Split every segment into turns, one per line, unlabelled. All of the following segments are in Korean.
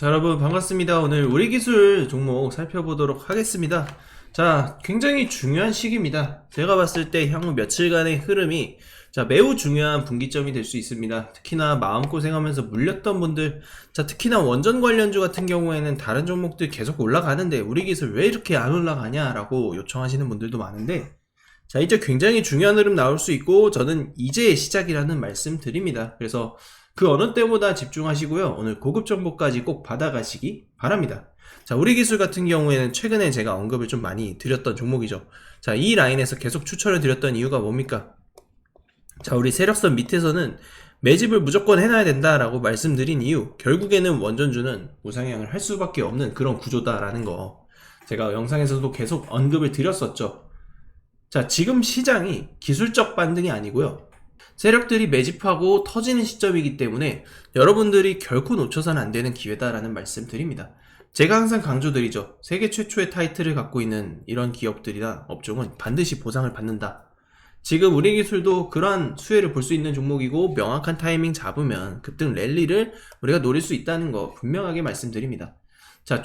자, 여러분 반갑습니다. 오늘 우리 기술 종목 살펴보도록 하겠습니다. 자, 굉장히 중요한 시기입니다. 제가 봤을 때 향후 며칠간의 흐름이 매우 중요한 분기점이 될 수 있습니다. 특히나 마음고생하면서 물렸던 분들, 특히나 원전 관련주 같은 경우에는 다른 종목들 계속 올라가는데 우리 기술 왜 이렇게 안 올라가냐라고 요청하시는 분들도 많은데, 이제 굉장히 중요한 흐름 나올 수 있고 저는 이제 시작이라는 말씀 드립니다. 그래서 그 어느 때보다 집중하시고요. 오늘 고급 정보까지 꼭 받아가시기 바랍니다. 우리 기술 같은 경우에는 최근에 제가 언급을 좀 많이 드렸던 종목이죠. 이 라인에서 계속 추천을 드렸던 이유가 뭡니까? 우리 세력선 밑에서는 매집을 무조건 해놔야 된다라고 말씀드린 이유, 결국에는 원전주는 우상향을 할 수밖에 없는 그런 구조다라는 거 제가 영상에서도 계속 언급을 드렸었죠. 지금 시장이 기술적 반등이 아니고요, 세력들이 매집하고 터지는 시점이기 때문에 여러분들이 결코 놓쳐서는 안 되는 기회다라는 말씀 드립니다. 제가 항상 강조드리죠. 세계 최초의 타이틀을 갖고 있는 이런 기업들이나 업종은 반드시 보상을 받는다. 지금 우리 기술도 그러한 수혜를 볼 수 있는 종목이고, 명확한 타이밍 잡으면 급등 랠리를 우리가 노릴 수 있다는 거 분명하게 말씀드립니다.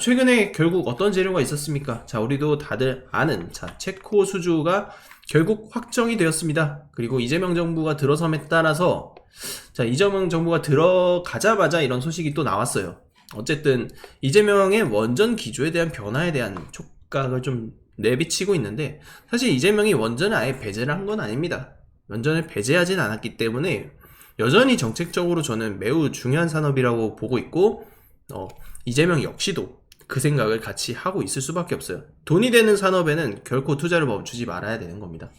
최근에 결국 어떤 재료가 있었습니까? 우리도 다들 아는 체코 수주가 결국 확정이 되었습니다. 그리고 이재명 정부가 들어섬에 따라서 이재명 정부가 들어가자마자 이런 소식이 또 나왔어요. 어쨌든 이재명의 원전 기조에 대한 변화에 대한 촉각을 좀 내비치고 있는데, 사실 이재명이 원전을 아예 배제를 한 건 아닙니다. 원전을 배제하진 않았기 때문에 여전히 정책적으로 저는 매우 중요한 산업이라고 보고 있고, 이재명 역시도 그 생각을 같이 하고 있을 수밖에 없어요. 돈이 되는 산업에는 결코 투자를 멈추지 말아야 되는 겁니다.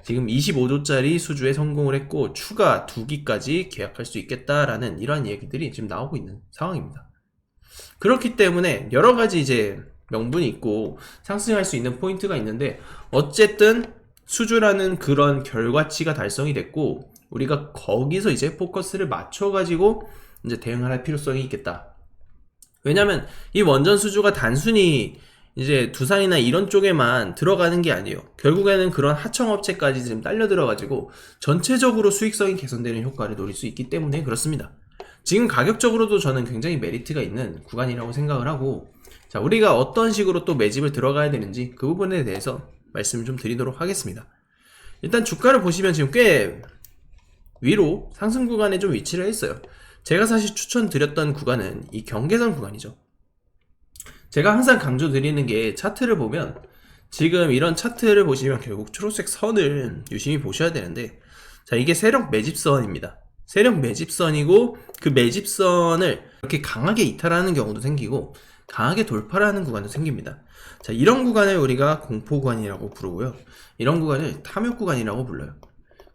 지금 25조짜리 수주에 성공을 했고 추가 2기까지 계약할 수 있겠다라는 이러한 얘기들이 지금 나오고 있는 상황입니다. 그렇기 때문에 여러가지 이제 명분이 있고 상승할 수 있는 포인트가 있는데, 어쨌든 수주라는 그런 결과치가 달성이 됐고 우리가 거기서 이제 포커스를 맞춰가지고 이제 대응을 할 필요성이 있겠다. 왜냐면 이 원전 수주가 단순히 이제 두산이나 이런 쪽에만 들어가는 게 아니에요. 결국에는 그런 하청업체까지 지금 딸려 들어가지고 전체적으로 수익성이 개선되는 효과를 노릴 수 있기 때문에 그렇습니다. 지금 가격적으로도 저는 굉장히 메리트가 있는 구간이라고 생각을 하고, 우리가 어떤 식으로 또 매집을 들어가야 되는지 그 부분에 대해서 말씀을 좀 드리도록 하겠습니다. 일단 주가를 보시면 지금 꽤 위로 상승 구간에 좀 위치를 했어요. 제가 사실 추천드렸던 구간은 이 경계선 구간이죠. 제가 항상 강조드리는 게, 차트를 보면 지금 이런 차트를 보시면 결국 초록색 선을 유심히 보셔야 되는데, 이게 세력 매집선입니다. 세력 매집선이고 그 매집선을 이렇게 강하게 이탈하는 경우도 생기고 강하게 돌파를 하는 구간도 생깁니다. 이런 구간을 우리가 공포 구간이라고 부르고요, 이런 구간을 탐욕 구간이라고 불러요.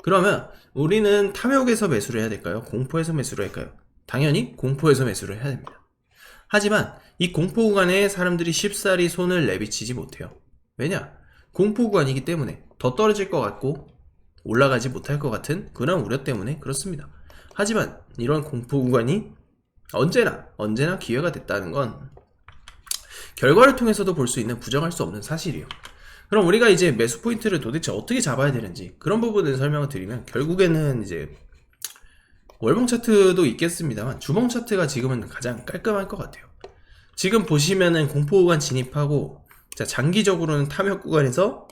그러면 우리는 탐욕에서 매수를 해야 될까요? 공포에서 매수를 할까요? 당연히 공포에서 매수를 해야 됩니다. 하지만 이 공포 구간에 사람들이 쉽사리 손을 내비치지 못해요. 왜냐? 공포 구간이기 때문에 더 떨어질 것 같고 올라가지 못할 것 같은 그런 우려 때문에 그렇습니다. 하지만 이런 공포 구간이 언제나 기회가 됐다는 건 결과를 통해서도 볼 수 있는 부정할 수 없는 사실이에요. 그럼 우리가 이제 매수 포인트를 도대체 어떻게 잡아야 되는지 그런 부분을 설명을 드리면, 결국에는 이제 월봉 차트도 있겠습니다만 주봉 차트가 지금은 가장 깔끔할 것 같아요. 지금 보시면은 공포 구간 진입하고 장기적으로는 탐욕 구간에서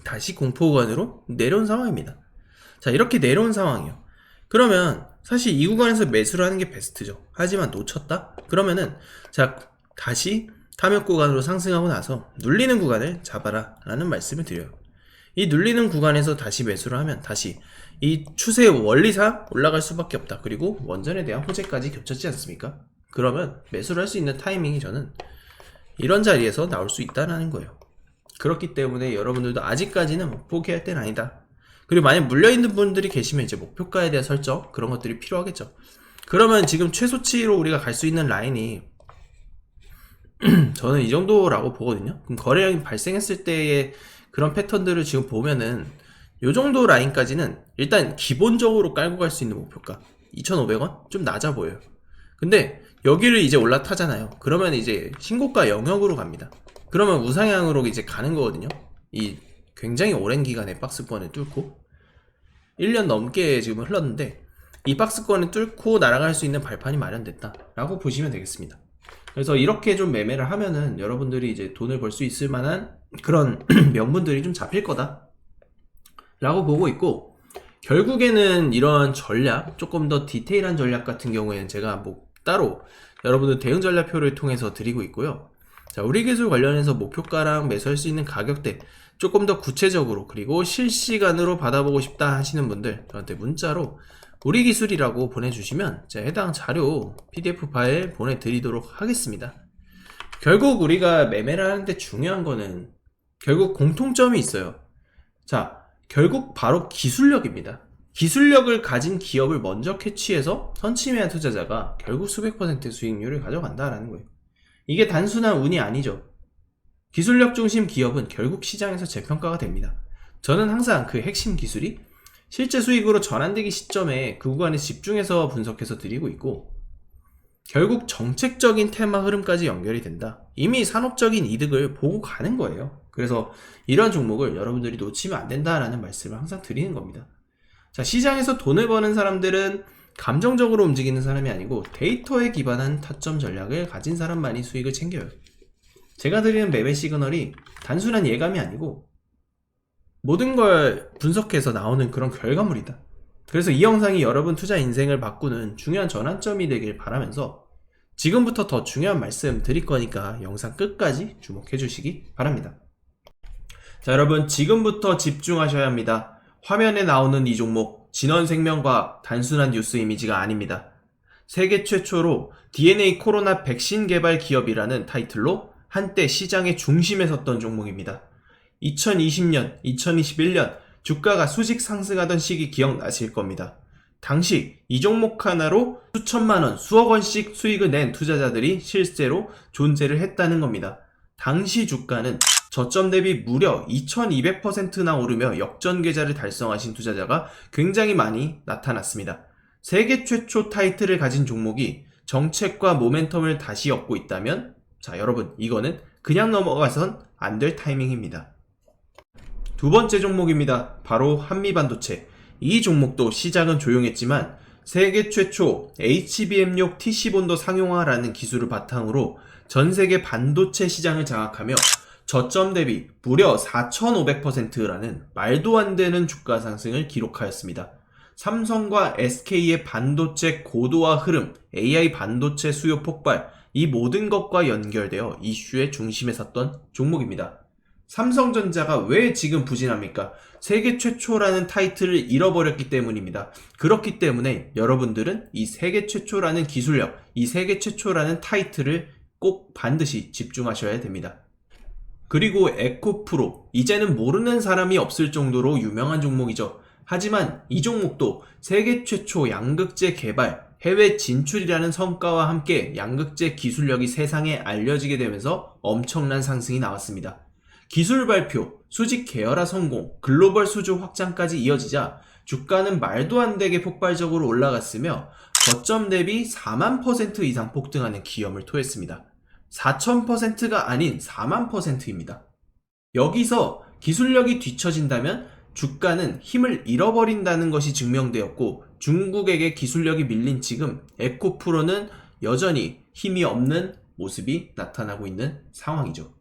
다시 공포 구간으로 내려온 상황입니다. 이렇게 내려온 상황이에요. 그러면 사실 이 구간에서 매수를 하는 게 베스트죠. 하지만 놓쳤다? 그러면은 다시 탐욕 구간으로 상승하고 나서 눌리는 구간을 잡아라 라는 말씀을 드려요. 이 눌리는 구간에서 다시 매수를 하면 다시 이 추세의 원리상 올라갈 수밖에 없다. 그리고 원전에 대한 호재까지 겹쳤지 않습니까? 그러면 매수를 할 수 있는 타이밍이 저는 이런 자리에서 나올 수 있다는 거예요. 그렇기 때문에 여러분들도 아직까지는 포기할 때는 아니다. 그리고 만약 물려있는 분들이 계시면 이제 목표가에 대한 설정, 그런 것들이 필요하겠죠. 그러면 지금 최소치로 우리가 갈 수 있는 라인이 저는 이 정도라고 보거든요. 그럼 거래량이 발생했을 때의 그런 패턴들을 지금 보면은 요 정도 라인까지는 일단 기본적으로 깔고 갈 수 있는 목표가 2,500원? 좀 낮아 보여요. 근데 여기를 이제 올라타잖아요. 그러면 이제 신고가 영역으로 갑니다. 그러면 우상향으로 이제 가는 거거든요. 이 굉장히 오랜 기간에 박스권을 뚫고 1년 넘게 지금 흘렀는데, 이 박스권을 뚫고 날아갈 수 있는 발판이 마련됐다 라고 보시면 되겠습니다. 그래서 이렇게 좀 매매를 하면은 여러분들이 이제 돈을 벌 수 있을 만한 그런 명분들이 좀 잡힐 거다 라고 보고 있고, 결국에는 이런 전략, 조금 더 디테일한 전략 같은 경우에는 제가 뭐 따로 여러분들 대응 전략표를 통해서 드리고 있고요. 자, 우리 기술 관련해서 목표가랑 매수할 수 있는 가격대 조금 더 구체적으로, 그리고 실시간으로 받아보고 싶다 하시는 분들 저한테 문자로 우리 기술이라고 보내주시면 제가 해당 자료 PDF 파일 보내드리도록 하겠습니다. 결국 우리가 매매를 하는데 중요한 거는 결국 공통점이 있어요. 자, 결국 바로 기술력입니다. 기술력을 가진 기업을 먼저 캐치해서 선취매한 투자자가 결국 수백 % 수익률을 가져간다라는 거예요. 이게 단순한 운이 아니죠. 기술력 중심 기업은 결국 시장에서 재평가가 됩니다. 저는 항상 그 핵심 기술이 실제 수익으로 전환되기 시점에 그 구간에 집중해서 분석해서 드리고 있고, 결국 정책적인 테마 흐름까지 연결이 된다. 이미 산업적인 이득을 보고 가는 거예요. 그래서 이러한 종목을 여러분들이 놓치면 안 된다라는 말씀을 항상 드리는 겁니다. 자, 시장에서 돈을 버는 사람들은 감정적으로 움직이는 사람이 아니고 데이터에 기반한 타점 전략을 가진 사람만이 수익을 챙겨요. 제가 드리는 매매 시그널이 단순한 예감이 아니고 모든 걸 분석해서 나오는 그런 결과물이다. 그래서 이 영상이 여러분 투자 인생을 바꾸는 중요한 전환점이 되길 바라면서 지금부터 더 중요한 말씀 드릴 거니까 영상 끝까지 주목해 주시기 바랍니다. 자, 여러분 지금부터 집중하셔야 합니다. 화면에 나오는 이 종목 진원생명과학 단순한 뉴스 이미지가 아닙니다. 세계 최초로 DNA 코로나 백신 개발 기업이라는 타이틀로 한때 시장의 중심에 섰던 종목입니다. 2020년, 2021년 주가가 수직 상승하던 시기 기억나실 겁니다. 당시 이 종목 하나로 수천만원, 수억원씩 수익을 낸 투자자들이 실제로 존재를 했다는 겁니다. 당시 주가는 저점 대비 무려 2200%나 오르며 역전 계좌를 달성하신 투자자가 굉장히 많이 나타났습니다. 세계 최초 타이틀을 가진 종목이 정책과 모멘텀을 다시 얻고 있다면, 자, 여러분 이거는 그냥 넘어가선 안 될 타이밍입니다. 두 번째 종목입니다. 바로 한미반도체. 이 종목도 시작은 조용했지만 세계 최초 HBM6 TC본도 상용화라는 기술을 바탕으로 전세계 반도체 시장을 장악하며 저점 대비 무려 4500%라는 말도 안 되는 주가 상승을 기록하였습니다. 삼성과 SK의 반도체 고도화 흐름, AI 반도체 수요 폭발, 이 모든 것과 연결되어 이슈의 중심에 섰던 종목입니다. 삼성전자가 왜 지금 부진합니까? 세계 최초라는 타이틀을 잃어버렸기 때문입니다. 그렇기 때문에 여러분들은 이 세계 최초라는 기술력, 이 세계 최초라는 타이틀을 꼭 반드시 집중하셔야 됩니다. 그리고 에코프로, 이제는 모르는 사람이 없을 정도로 유명한 종목이죠. 하지만 이 종목도 세계 최초 양극재 개발, 해외 진출이라는 성과와 함께 양극재 기술력이 세상에 알려지게 되면서 엄청난 상승이 나왔습니다. 기술 발표, 수직 계열화 성공, 글로벌 수주 확장까지 이어지자 주가는 말도 안 되게 폭발적으로 올라갔으며 저점 대비 4만% 이상 폭등하는 기염을 토했습니다. 4000%가 아닌 4만%입니다. 여기서 기술력이 뒤처진다면 주가는 힘을 잃어버린다는 것이 증명되었고, 중국에게 기술력이 밀린 지금 에코프로는 여전히 힘이 없는 모습이 나타나고 있는 상황이죠.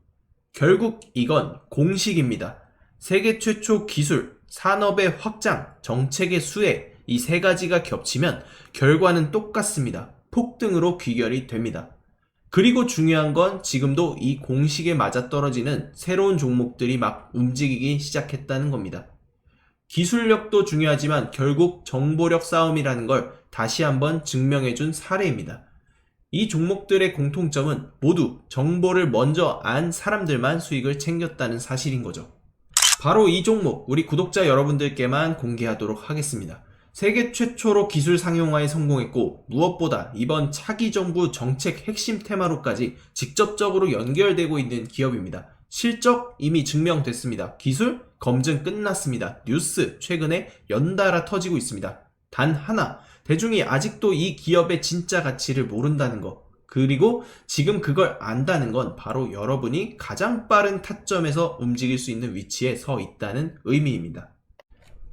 결국 이건 공식입니다. 세계 최초 기술, 산업의 확장, 정책의 수혜, 이 세 가지가 겹치면 결과는 똑같습니다. 폭등으로 귀결이 됩니다. 그리고 중요한 건 지금도 이 공식에 맞아떨어지는 새로운 종목들이 막 움직이기 시작했다는 겁니다. 기술력도 중요하지만 결국 정보력 싸움이라는 걸 다시 한번 증명해준 사례입니다. 이 종목들의 공통점은 모두 정보를 먼저 안 사람들만 수익을 챙겼다는 사실인 거죠. 바로 이 종목 우리 구독자 여러분들께만 공개하도록 하겠습니다. 세계 최초로 기술 상용화에 성공했고, 무엇보다 이번 차기 정부 정책 핵심 테마로까지 직접적으로 연결되고 있는 기업입니다. 실적 이미 증명됐습니다. 기술 검증 끝났습니다. 뉴스 최근에 연달아 터지고 있습니다. 단 하나, 대중이 아직도 이 기업의 진짜 가치를 모른다는 것, 그리고 지금 그걸 안다는 건 바로 여러분이 가장 빠른 타점에서 움직일 수 있는 위치에 서 있다는 의미입니다.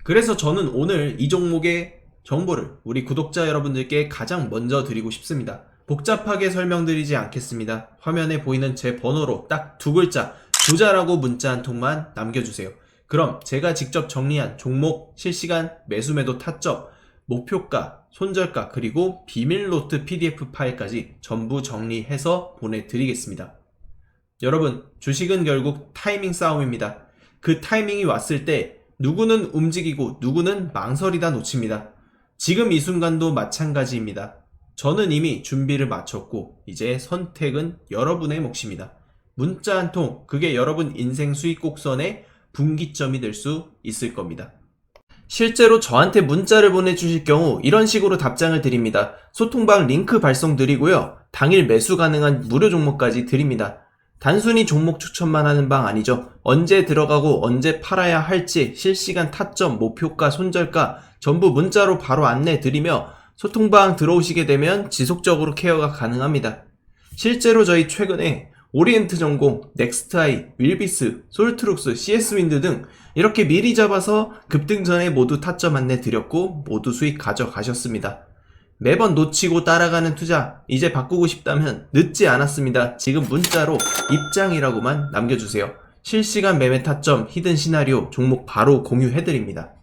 그래서 저는 오늘 이 종목의 정보를 우리 구독자 여러분들께 가장 먼저 드리고 싶습니다. 복잡하게 설명드리지 않겠습니다. 화면에 보이는 제 번호로 딱 두 글자, 부자라고 문자 한 통만 남겨주세요. 그럼 제가 직접 정리한 종목, 실시간, 매수매도 타점, 목표가, 손절가, 그리고 비밀 노트 PDF 파일까지 전부 정리해서 보내드리겠습니다. 여러분, 주식은 결국 타이밍 싸움입니다. 그 타이밍이 왔을 때 누구는 움직이고 누구는 망설이다 놓칩니다. 지금 이 순간도 마찬가지입니다. 저는 이미 준비를 마쳤고 이제 선택은 여러분의 몫입니다. 문자 한 통, 그게 여러분 인생 수익 곡선의 분기점이 될 수 있을 겁니다. 실제로 저한테 문자를 보내주실 경우 이런 식으로 답장을 드립니다. 소통방 링크 발송 드리고요. 당일 매수 가능한 무료 종목까지 드립니다. 단순히 종목 추천만 하는 방 아니죠. 언제 들어가고 언제 팔아야 할지 실시간 타점, 목표가, 손절가 전부 문자로 바로 안내 드리며 소통방 들어오시게 되면 지속적으로 케어가 가능합니다. 실제로 저희 최근에 오리엔트 전공, 넥스트아이, 윌비스, 솔트룩스, CS윈드 등 이렇게 미리 잡아서 급등 전에 모두 타점 안내 드렸고 모두 수익 가져가셨습니다. 매번 놓치고 따라가는 투자 이제 바꾸고 싶다면 늦지 않았습니다. 지금 문자로 입장이라고만 남겨주세요. 실시간 매매 타점, 히든 시나리오, 종목 바로 공유해드립니다.